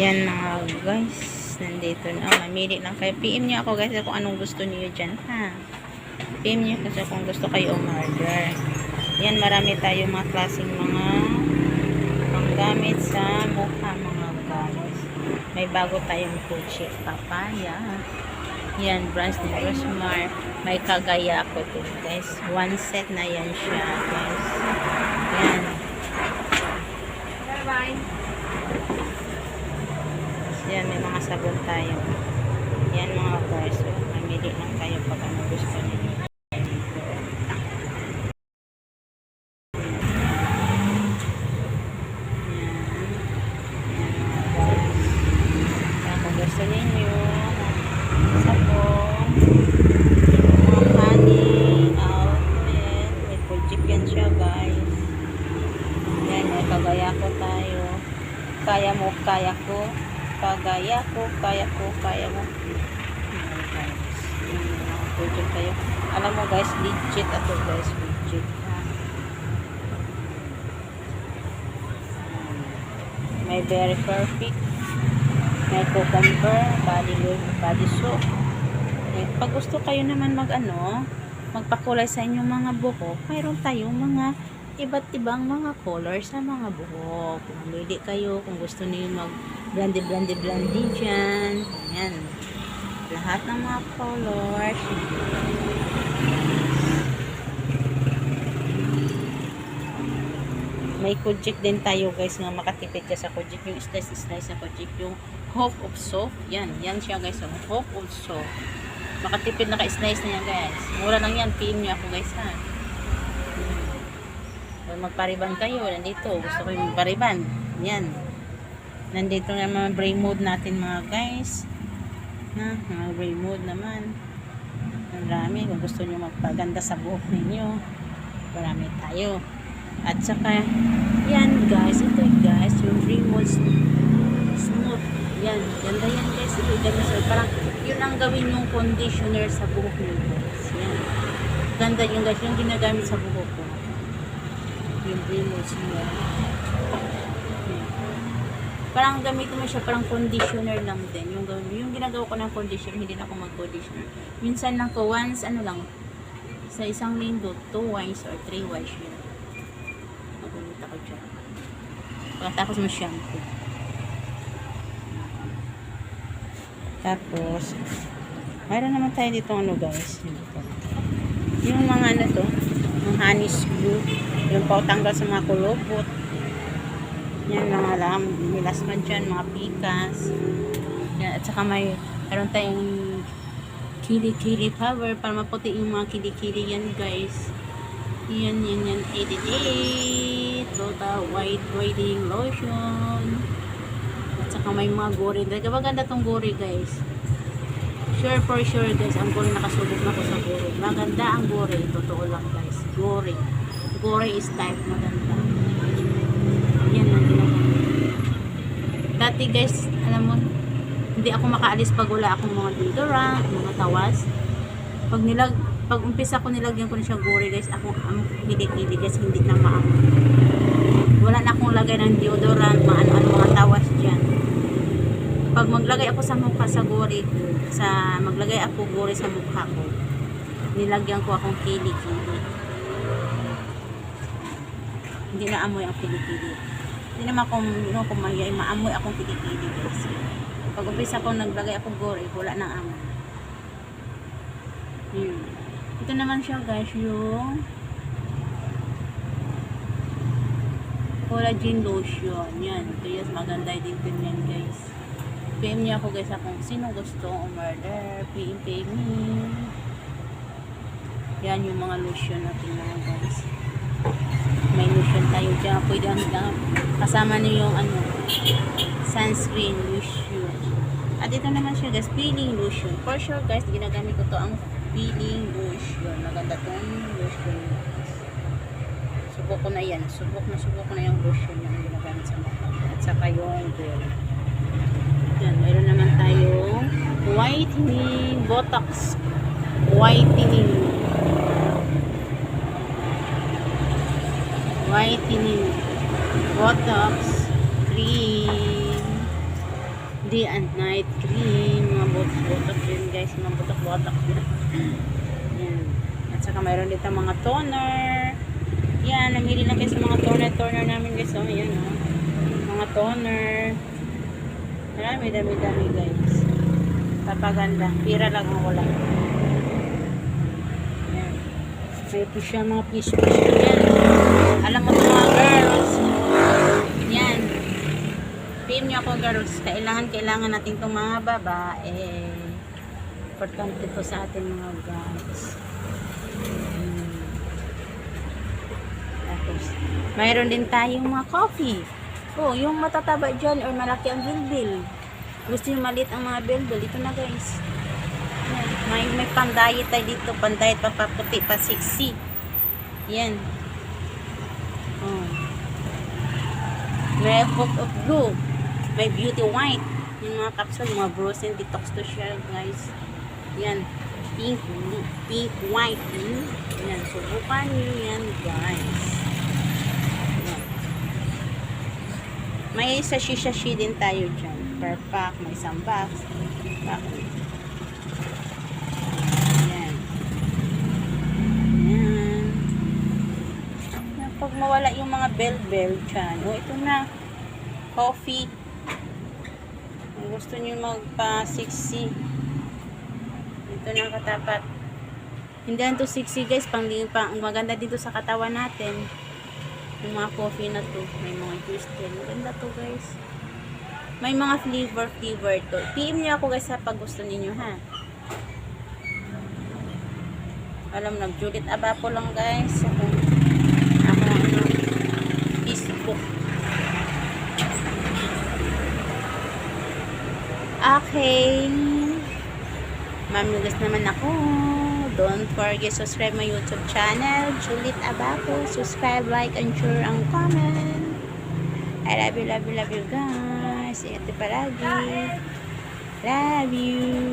Yan mga guys, nandito na. Mamili lang kayo. PM niyo ako guys kung anong gusto niyo dyan, ha. PM niyo kasi kung gusto kayo umorder. Yan, marami tayo mga klaseng mga panggamit sa mukha mga guys. May bago tayong Kuchi papaya. Yan, brands ni Rosmar. May kagaya ko din guys. One set na yan siya guys. Yan. Bye-bye. Yan, may mga sabon tayo. Yan mga guys. So, mamili lang kayo pag ano gusto niyo. Gusto ninyo sabon, mga honey, outfit, may project yan siya guys. Yan, may kagaya ko tayo. Kaya mo, kaya ko. Kagaya ko, kaya ko, kaya mo. Yan guys. Yan, mga project tayo. Alam mo guys, legit ato guys, legit. May very perfect. May cucumber, body soap. Pag gusto kayo naman magpakulay sa inyong mga buhok, mayroon tayong mga iba't ibang mga color sa mga buhok. Pumili kayo kung gusto niyo mag blandi dyan. Ayan. Lahat ng mga colors. May Kojik din tayo guys nga makatipid ka sa Kojik. Yung slice sa Kojik. Yung Hope of Soap. Yan siya guys. Hope of Soap. Makatipid na ka-slice na yan guys. Mura lang yan. PM nyo ako guys ha. Kung magpariban kayo, nandito. Gusto ko yung magpariban. Yan. Nandito na mga brain mode natin mga guys. Ha? Mga brain mode naman. Ang dami. Kung gusto nyo magpaganda sa buhok ninyo. Marami tayo. At saka, yan guys. Ito guys. Yung brain mode smooth. Yan. Ganda yan guys. Ito ganda sa parang yun ang gawin yung conditioner sa buhok nyo guys. Yan. Ganda yung guys. Yung ginagamit sa buhok ko. Yung brain mode smooth. Parang gamitin mo siya, parang conditioner lang din. Yung ginagawa ko ng conditioner, hindi na ako mag-conditioner. Minsan lang ko, once, sa isang linggo, 2 wise or 3 wise yun. Magulit ako dyan. Pagkatapos mo shampoo. Tapos, mayroon naman tayo dito guys. Yung mga yung honey glue, yung pautanggal sa mga kulubot. Yan, mga milasman dyan, mga pikas. Yan, at saka mayroon tayong kili power para maputi yung mga kili yan guys. Yan, 88 total whitening lotion. At saka may mga gori. Maganda tong gori guys. Sure for sure guys, ang gori nakasubok na ko sa gori. Maganda ang gori, totoo lang guys. Gori is type maganda. Yan ang ginagamit. Dati guys, alam mo, hindi ako makaalis pag wala akong mga deodorant, mga tawas. Pag umpisa ko nilagyan ko na siya gori guys, ako ang kilikili guys, hindi na maamoy. Wala na akong lagay ng deodorant, mga tawas dyan. Pag maglagay ako sa mukha sa gori, maglagay ako gori sa mukha ko, nilagyan ko akong kilikili. Hindi na amoy ang kilikili. Hindi naman kung maamoy akong kilikili guys. Pag umpisa ko naglagay akong gori, wala nang amoy. Ito naman siya guys, yung collagen lotion. Yan. Ito yung maganda din yan guys. PM niya ako guys kung sino gusto umorder. PM me. Yan yung mga lotion natin mga guys. May lotion tayo dyan. Pwede kasama niyo yung sunscreen lotion. At ito naman siya guys, peeling lotion. For sure guys, ginagamit ko to ang peeling lotion. Maganda tong lotion guys. Subok ko na yan. Subok na yung lotion yung ginagamit sa mukha. At saka yung gel. Yan, mayroon naman tayong whitening botox. Whitening botox cream. Day and night cream. Mga botok-botok yun guys. Mga botok-botok yun. Yan. At saka mayroon dito mga toner. Yan. Namili lang kayo sa mga toner namin guys. Oh, yan oh. Mga toner. Marami, dami-dami guys. Papaganda. Pira lang ang wala. Yan. May fish yan, mga fish yan. Alam mo ito mga girls. Yan. PM nyo ako girls. Kailangan natin itong mga babae. Importante ito sa atin mga guys. Tapos, mayroon din tayong mga coffee. Oh, yung matataba dyan or malaki ang bilbil. Gusto yung maliit ang mga bilbil. Ito na guys. Yan. May pandayet tayo dito. Pandayet pa paputi pa 6C. Yan. Oh. May Hope of Blue. May Beauty White. Yung mga capsule, mga Brosen Detox to siya guys. Yan. Pink white. Yan. Subukan nyo yan guys. May sashi-sashi din tayo dyan. Per pack, may isang box. Ayan. Ayan. Pag mawala yung mga bell dyan. O, ito na. Coffee. Kung gusto nyo magpa 6C. Ito na katapat. Hindi lang to 6C guys. Pang maganda dito sa katawan natin. Yung mga coffee na to. May mga juice din. Maganda to guys. May mga flavor to. PM nyo ako guys sa pag gusto ninyo ha. Alam, nag-Juliet Abapo lang guys. Ako Facebook. Okay. Mamigas naman ako. Don't forget subscribe my YouTube channel, Juliet Abapo. Subscribe, like, and share, and comment. I love you guys. Ingat palagi. Love you.